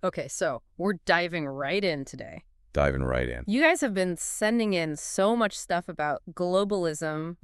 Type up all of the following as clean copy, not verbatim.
Okay, so we're diving right in today. Diving right in. You guys have been sending in so much stuff about globalism,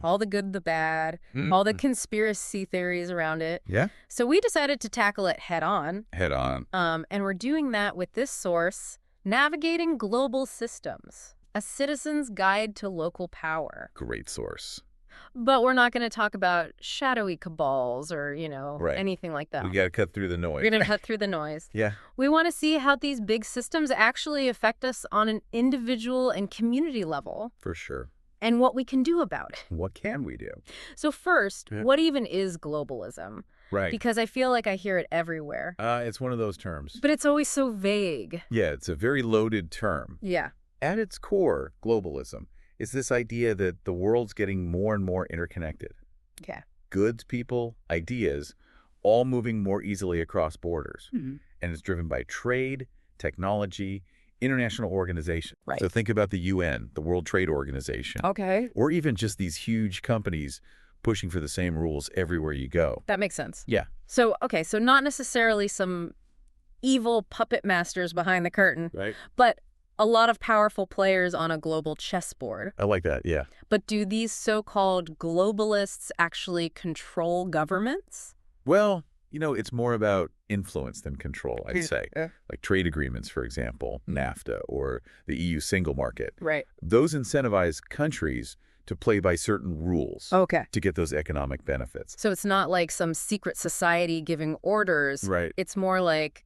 all the good, the bad, all the conspiracy theories around it. Yeah? So we decided to tackle it head on. Head on. And we're doing that with this source, Navigating Global Systems, a citizen's guide to local power. Great source. But we're not going to talk about shadowy cabals or, Right. anything like that. We got to cut through the noise. We're going to cut through the noise. Yeah. We want to see how these big systems actually affect us on an individual and community level For sure. and what we can do about it. What can we do? So first, Yeah. what even is globalism? Right. Because I feel like I hear it everywhere. It's one of those terms. But it's always so vague. Yeah, it's a very loaded term. Yeah. At its core, globalism is this idea that the world's getting more and more interconnected. Yeah. Goods, people, ideas, all moving more easily across borders. Hmm. And it's driven by trade, technology, international organization. Right. So think about the UN, the World Trade Organization. Okay. Or even just these huge companies pushing for the same rules everywhere you go. That makes sense. Yeah. So not necessarily some evil puppet masters behind the curtain, Right. but a lot of powerful players on a global chessboard. I like that, yeah. But do these so-called globalists actually control governments? Well, it's more about influence than control, I'd say. Yeah. Like trade agreements, for example, NAFTA, or the EU single market. Right. Those incentivize countries to play by certain rules Okay. to get those economic benefits. So it's not like some secret society giving orders. Right. It's more like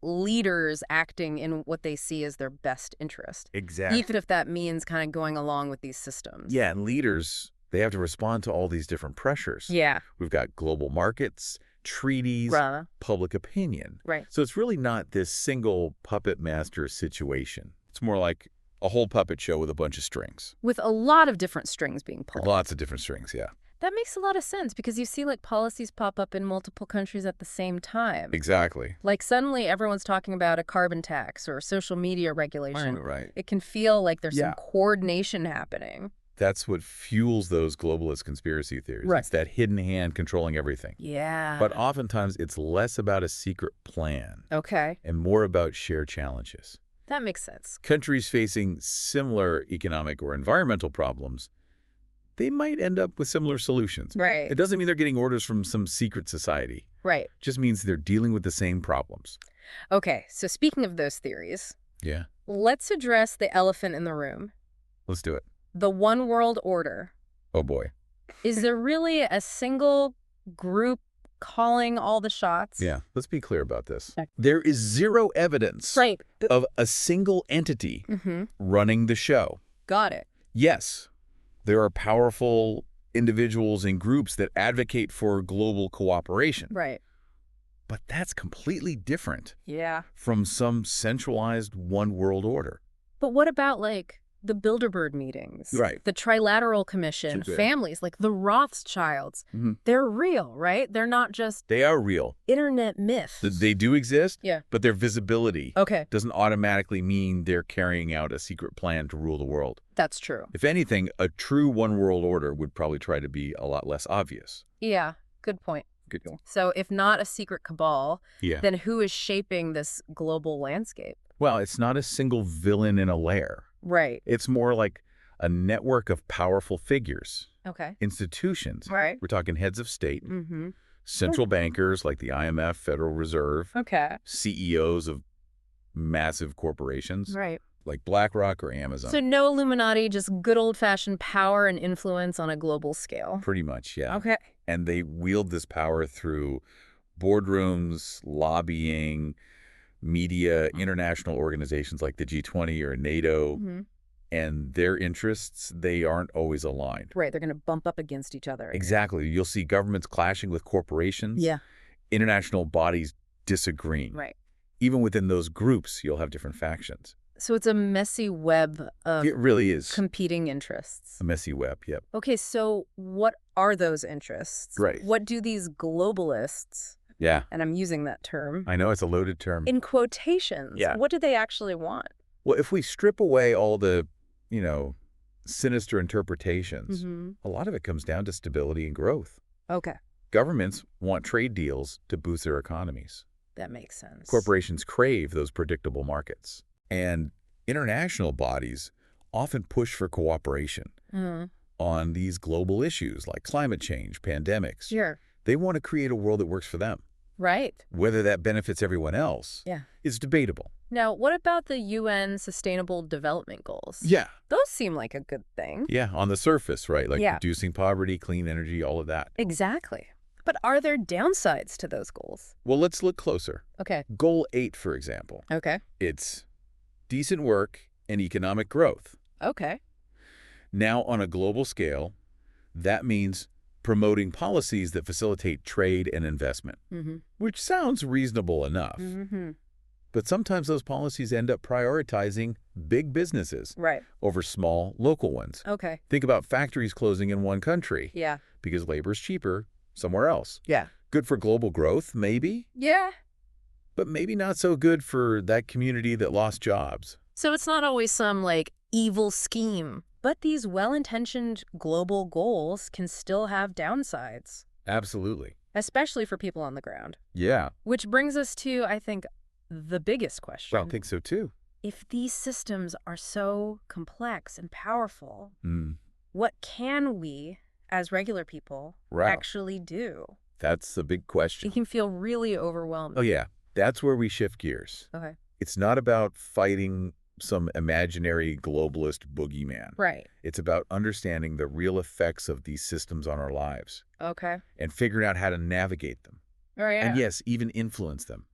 leaders acting in what they see as their best interest. Exactly. Even if that means kind of going along with these systems. Yeah, and leaders, they have to respond to all these different pressures. Yeah. We've got global markets, treaties, Right. public opinion. Right. So it's really not this single puppet master situation. It's more like a whole puppet show with a bunch of strings. With a lot of different strings being pulled. Lots of different strings, yeah. That makes a lot of sense because you see like policies pop up in multiple countries at the same time. Exactly. Like suddenly everyone's talking about a carbon tax or social media regulation. Right. It can feel like there's Yeah. some coordination happening. That's what fuels those globalist conspiracy theories. Right. It's that hidden hand controlling everything. Yeah. But oftentimes it's less about a secret plan Okay. and more about shared challenges. That makes sense. Countries facing similar economic or environmental problems, they might end up with similar solutions. Right. It doesn't mean they're getting orders from some secret society. Right. It just means they're dealing with the same problems. Okay. So speaking of those theories, Yeah, let's address the elephant in the room. let's do it. The one world order. Oh boy. Is there really a single group calling all the shots? Yeah, let's be clear about this. Okay. There is zero evidence Right. of a single entity Mm-hmm. running the show. Got it. Yes, there are powerful individuals and groups that advocate for global cooperation, Right. but that's completely different Yeah. from some centralized one world order. But what about like the Bilderberg meetings? Right. The Trilateral Commission, Sure. families like the Rothschilds. Mhm. They're real, right? They're not just They are real. internet myths. They do exist, Yeah. but their visibility Okay. doesn't automatically mean they're carrying out a secret plan to rule the world. That's true. If anything, a true one world order would probably try to be a lot less obvious. Yeah. Good point. Good deal. So if not a secret cabal, Yeah. then who is shaping this global landscape? Well, it's not a single villain in a lair. Right. It's more like a network of powerful figures, Okay. institutions. Right. We're talking heads of state, Mm-hmm. central bankers like the IMF, Federal Reserve, Okay. CEOs of massive corporations Right. like BlackRock or Amazon. So no Illuminati, just good old-fashioned power and influence on a global scale. Pretty much, yeah. Okay. And they wield this power through boardrooms, lobbying, media, international organizations like the G20 or NATO, Mm-hmm. and their interests, they aren't always aligned. Right. They're going to bump up against each other. Exactly. You'll see governments clashing with corporations. Yeah. International bodies disagreeing. Right. Even within those groups, you'll have different factions. So it's a messy web of It really is competing interests. a messy web, yep. Okay, so what are those interests? Right. What do these globalists, Yeah, and I'm using that term, I know it's a loaded term. in quotations, Yeah. what do they actually want? Well, if we strip away all the, sinister interpretations, Mm-hmm. a lot of it comes down to stability and growth. Okay. Governments want trade deals to boost their economies. That makes sense. Corporations crave those predictable markets. And international bodies often push for cooperation on these global issues like climate change, pandemics. Sure. They want to create a world that works for them. Right. Whether that benefits everyone else is debatable. Now, what about the UN Sustainable Development Goals? Yeah. Those seem like a good thing. Yeah, on the surface, right? Like reducing poverty, clean energy, all of that. Exactly. But are there downsides to those goals? Well, let's look closer. Okay. Goal 8, for example. Okay. It's decent work and economic growth. Okay. Now, on a global scale, that means promoting policies that facilitate trade and investment, which sounds reasonable enough. But sometimes those policies end up prioritizing big businesses over small local ones. Okay. Think about factories closing in one country because labor's cheaper somewhere else. Yeah. Good for global growth, maybe, Yeah. but maybe not so good for that community that lost jobs. So it's not always some, like, evil scheme, but these well-intentioned global goals can still have downsides. Absolutely. Especially for people on the ground. Yeah. Which brings us to, I think, the biggest question. Well, I think so too. If these systems are so complex and powerful, what can we, as regular people, actually do? That's the big question. It can feel really overwhelming. Oh, yeah. That's where we shift gears. Okay. It's not about fighting some imaginary globalist boogeyman. Right. It's about understanding the real effects of these systems on our lives. Okay. And figuring out how to navigate them. Oh, yeah. And yes, even influence them.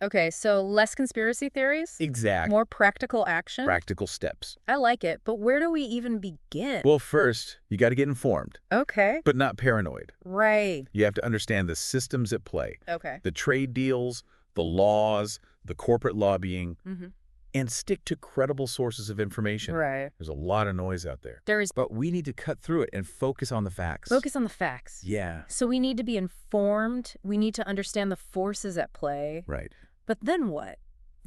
Okay, so less conspiracy theories? Exactly. More practical action? Practical steps. I like it, but where do we even begin? Well, first, you got to get informed. Okay. But not paranoid. Right. You have to understand the systems at play. Okay. The trade deals, the laws, the corporate lobbying, and stick to credible sources of information. Right. There's a lot of noise out there. There is. But we need to cut through it and focus on the facts. Focus on the facts. Yeah. So we need to be informed. We need to understand the forces at play. Right. But then what?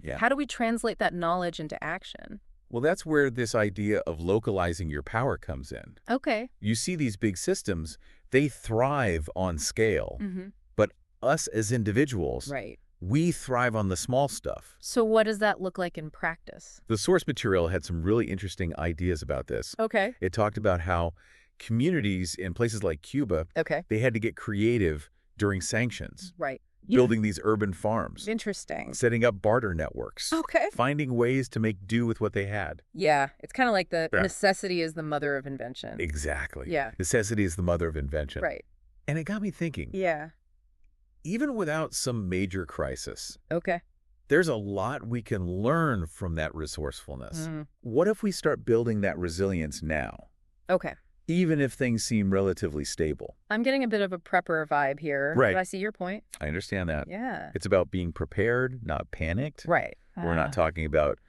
Yeah. How do we translate that knowledge into action? Well, that's where this idea of localizing your power comes in. Okay. You see these big systems, they thrive on scale. But us as individuals, we thrive on the small stuff. So what does that look like in practice? The source material had some really interesting ideas about this. Okay. It talked about how communities in places like Cuba, they had to get creative during sanctions. Right. Building these urban farms. Interesting. Setting up barter networks. Okay. Finding ways to make do with what they had. Yeah. It's kind of like the necessity is the mother of invention. Exactly. Yeah. Necessity is the mother of invention. Right. And it got me thinking. Yeah. Even without some major crisis, Okay. there's a lot we can learn from that resourcefulness. What if we start building that resilience now? Okay. Even if things seem relatively stable. I'm getting a bit of a prepper vibe here. Right. But I see your point. I understand that. Yeah. It's about being prepared, not panicked. Right. We're not talking about,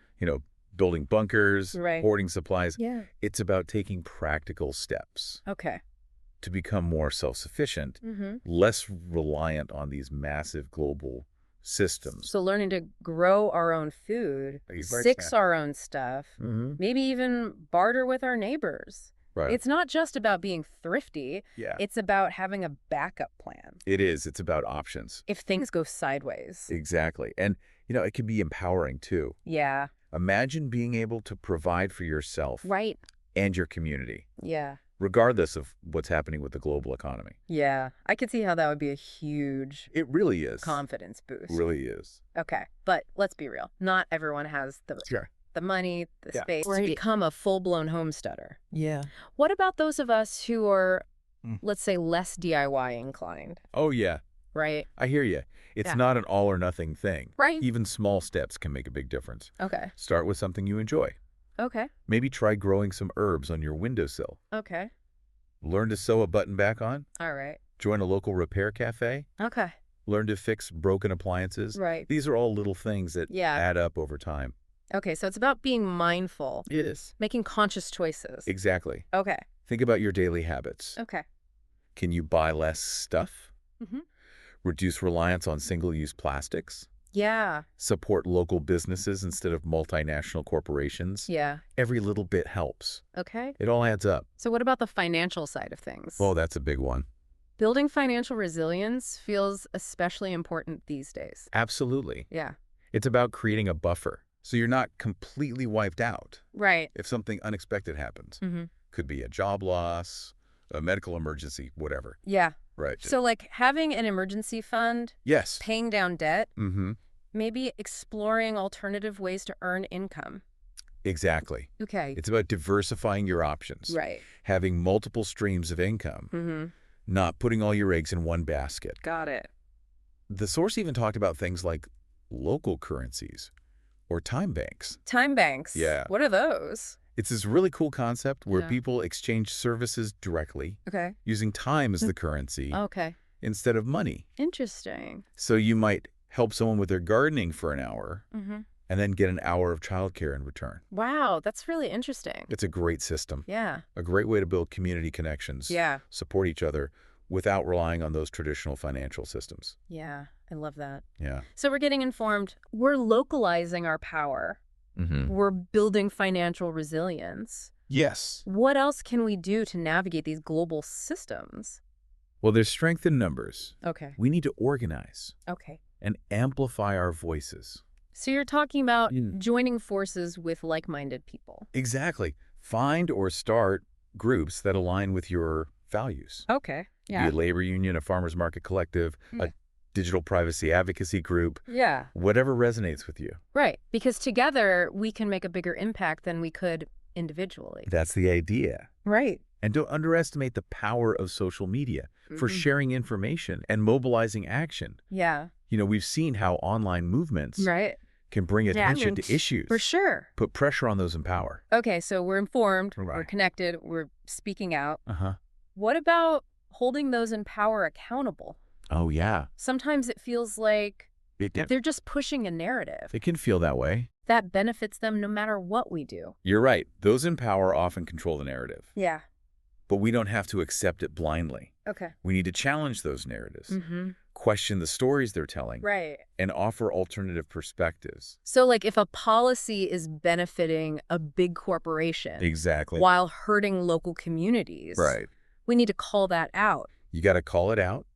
building bunkers, Right. hoarding supplies. Yeah. It's about taking practical steps Okay. to become more self-sufficient, less reliant on these massive global systems. So learning to grow our own food, six our own stuff, maybe even barter with our neighbors. Right. It's not just about being thrifty. Yeah. It's about having a backup plan. It is. It's about options. If things go sideways. Exactly. And, it can be empowering, too. Yeah. Imagine being able to provide for yourself Right. and your community, Yeah. regardless of what's happening with the global economy. Yeah. I could see how that would be a huge It really is. confidence boost. Really is. Okay. But let's be real. Not everyone has the money, the space to become a full-blown homesteader. Yeah. What about those of us who are, let's say, less DIY inclined, Oh, yeah. right? I hear you. It's not an all or nothing thing. Right. Even small steps can make a big difference. Okay. Start with something you enjoy. Okay. Maybe try growing some herbs on your windowsill. Okay. Learn to sew a button back on. All right. Join a local repair cafe. Okay. Learn to fix broken appliances. Right. These are all little things that add up over time. Okay, so it's about being mindful. It is. Making conscious choices. Exactly. Okay. Think about your daily habits. Okay. Can you buy less stuff? Reduce reliance on single-use plastics? Yeah. Support local businesses instead of multinational corporations? Yeah. Every little bit helps. Okay. It all adds up. So what about the financial side of things? Well, that's a big one. Building financial resilience feels especially important these days. Absolutely. Yeah. It's about creating a buffer so you're not completely wiped out Right. if something unexpected happens. Mm-hmm. Could be a job loss, a medical emergency, whatever. Yeah. Right. So like having an emergency fund, Yes. paying down debt, Mm-hmm. maybe exploring alternative ways to earn income. Exactly. Okay. It's about diversifying your options. Right. Having multiple streams of income, Mm-hmm. not putting all your eggs in one basket. Got it. The source even talked about things like local currencies or time banks. Time banks. Yeah. What are those? It's this really cool concept where Yeah. people exchange services directly Okay. using time as the currency Okay. instead of money. Interesting. So you might help someone with their gardening for an hour Mm-hmm. and then get an hour of childcare in return. Wow, that's really interesting. It's a great system, Yeah. a great way to build community connections, Yeah. support each other without relying on those traditional financial systems. Yeah. I love that. Yeah. So we're getting informed. We're localizing our power. Mm-hmm. We're building financial resilience. Yes. What else can we do to navigate these global systems? Well, there's strength in numbers. Okay. We need to organize Okay. and amplify our voices. So you're talking about joining forces with like-minded people. Exactly. Find or start groups that align with your values. Okay. Be a labor union, a farmers market collective, a digital privacy advocacy group, Yeah. whatever resonates with you. Right. Because together we can make a bigger impact than we could individually. That's the idea. Right. And don't underestimate the power of social media for sharing information and mobilizing action. Yeah. You know, we've seen how online movements Right. can bring attention to issues. For sure. Put pressure on those in power. Okay, so we're informed, we're Right. connected, we're speaking out. Uh-huh. What about holding those in power accountable? Oh, yeah. Sometimes it feels like It they're just pushing a narrative can feel that way. that benefits them no matter what we do. You're right. Those in power often control the narrative. Yeah. But we don't have to accept it blindly. Okay. We need to challenge those narratives, Mm-hmm. question the stories they're telling, Right. and offer alternative perspectives. So like if a policy is benefiting a big corporation Exactly. while hurting local communities, Right. we need to call that out. You got to call it out.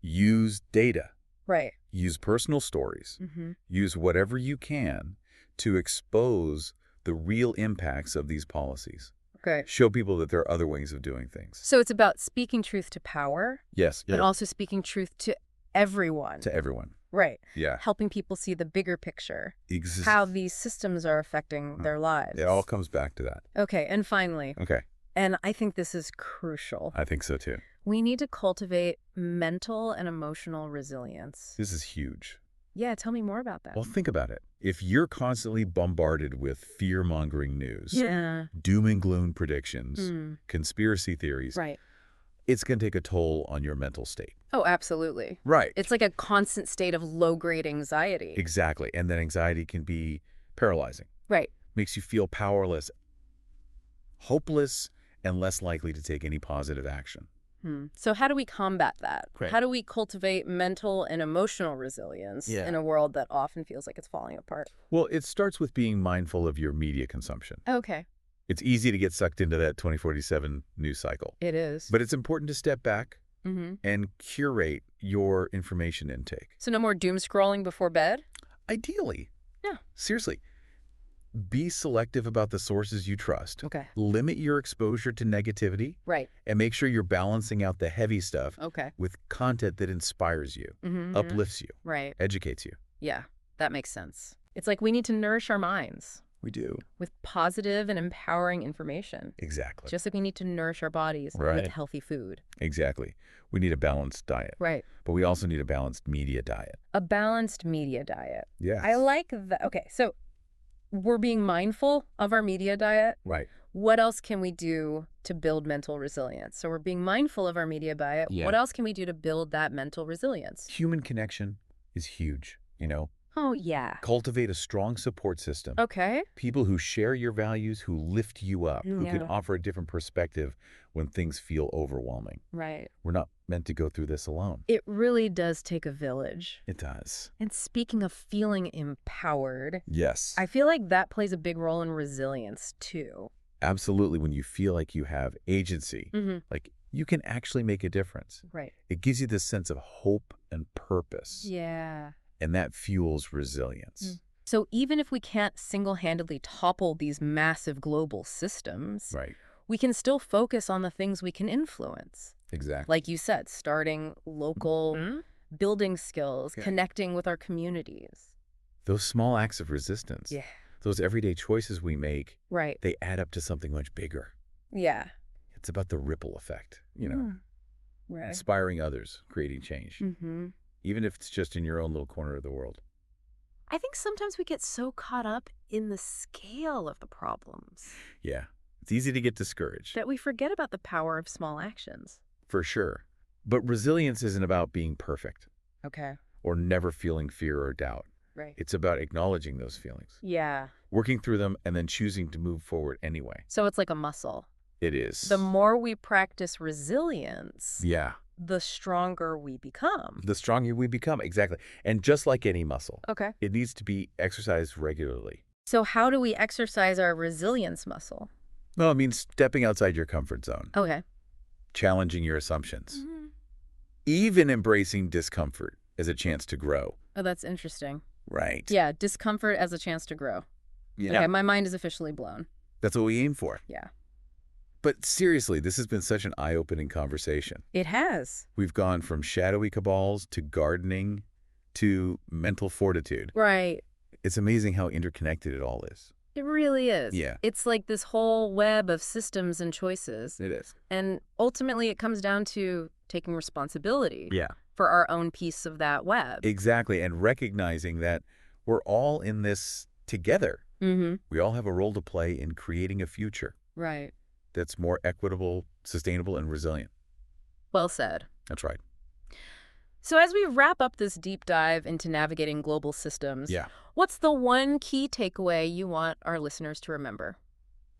Use data. Right. Use personal stories. Mm-hmm. Use whatever you can to expose the real impacts of these policies. Okay. Show people that there are other ways of doing things. So it's about speaking truth to power, Yes. but also speaking truth to everyone. To everyone. Right. Yeah. Helping people see the bigger picture, Exist. how these systems are affecting their lives. It all comes back to that. Okay, and finally, Okay. and I think this is crucial, I think so too. we need to cultivate mental and emotional resilience. This is huge. Yeah, tell me more about that. Well, think about it. If you're constantly bombarded with fear-mongering news, Yeah. doom and gloom predictions, Mm. conspiracy theories, Right. it's going to take a toll on your mental state. Oh, absolutely. Right. It's like a constant state of low-grade anxiety. Exactly. And then anxiety can be paralyzing. Right. Makes you feel powerless, hopeless, and less likely to take any positive action. So how do we combat that? Right. How do we cultivate mental and emotional resilience in a world that often feels like it's falling apart? Well, it starts with being mindful of your media consumption. Okay. It's easy to get sucked into that 2047 news cycle. It is. But it's important to step back Mm-hmm. and curate your information intake. So no more doom scrolling before bed? Ideally. Yeah. Seriously. Be selective about the sources you trust. Okay. Limit your exposure to negativity. Right. And make sure you're balancing out the heavy stuff Okay. with content that inspires you, Mm-hmm. uplifts you, Right. educates you. Yeah, that makes sense. It's like we need to nourish our minds We do. with positive and empowering information. Exactly. Just like we need to nourish our bodies Right. with healthy food. Exactly. We need a balanced diet. Right. But we also need a balanced media diet. A balanced media diet. Yes. I like that. Okay, so we're being mindful of our media diet. Right. What else can we do to build mental resilience? So we're being mindful of our media diet. Yeah. What else can we do to build that mental resilience? Human connection is huge, you know. Oh, yeah. Cultivate a strong support system. Okay. People who share your values, who lift you up, who can Yeah. offer a different perspective when things feel overwhelming. Right. We're not meant to go through this alone. It really does take a village. It does. And speaking of feeling empowered, Yes. I feel like that plays a big role in resilience too. Absolutely. When you feel like you have agency, Mm-hmm. like you can actually make a difference. Right. It gives you this sense of hope and purpose. Yeah. And that fuels resilience. So even if we can't single-handedly topple these massive global systems, Right. we can still focus on the things we can influence. Exactly. Like you said, starting local, building skills, connecting with our communities. Those small acts of resistance, those everyday choices we make, Right. they add up to something much bigger. Yeah. It's about the ripple effect, Right. inspiring others, creating change, even if it's just in your own little corner of the world. I think sometimes we get so caught up in the scale of the problems Yeah, it's easy to get discouraged. that we forget about the power of small actions. For sure. But resilience isn't about being perfect Okay. or never feeling fear or doubt. Right. It's about acknowledging those feelings, Yeah. working through them, and then choosing to move forward anyway. So it's like a muscle. It is. The more we practice resilience, Yeah. the stronger we become. The stronger we become, exactly. And just like any muscle, Okay. it needs to be exercised regularly. So how do we exercise our resilience muscle? Well, it means stepping outside your comfort zone, Okay. challenging your assumptions, even embracing discomfort as a chance to grow. Oh, that's interesting. Right. Yeah, discomfort as a chance to grow. Yeah. Okay, my mind is officially blown. That's what we aim for. Yeah. But seriously, this has been such an eye-opening conversation. It has. We've gone from shadowy cabals to gardening to mental fortitude. Right. It's amazing how interconnected it all is. It really is. Yeah. It's like this whole web of systems and choices. It is. And ultimately, it comes down to taking responsibility Yeah. for our own piece of that web. Exactly. And recognizing that we're all in this together. We all have a role to play in creating a future Right. that's more equitable, sustainable, and resilient. Well said. That's right. So as we wrap up this deep dive into navigating global systems, what's the one key takeaway you want our listeners to remember?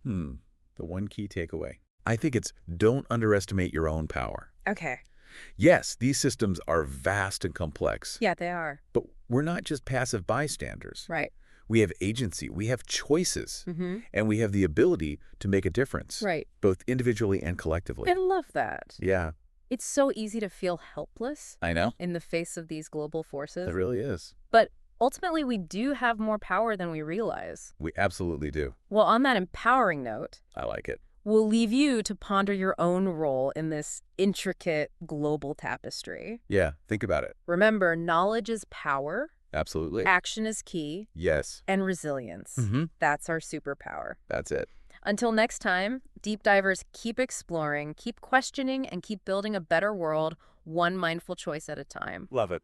The one key takeaway. I think it's don't underestimate your own power. Okay. Yes, these systems are vast and complex. Yeah, they are. But we're not just passive bystanders. Right. We have agency, we have choices, and we have the ability to make a difference. Right. Both individually and collectively. I love that. Yeah. It's so easy to feel helpless I know. in the face of these global forces. It really is. But ultimately, we do have more power than we realize. We absolutely do. Well, on that empowering note, I like it. we'll leave you to ponder your own role in this intricate global tapestry. Yeah, think about it. Remember, knowledge is power, Absolutely. action is key, Yes. and resilience. That's our superpower. That's it. Until next time, deep divers, keep exploring, keep questioning, and keep building a better world, one mindful choice at a time. Love it.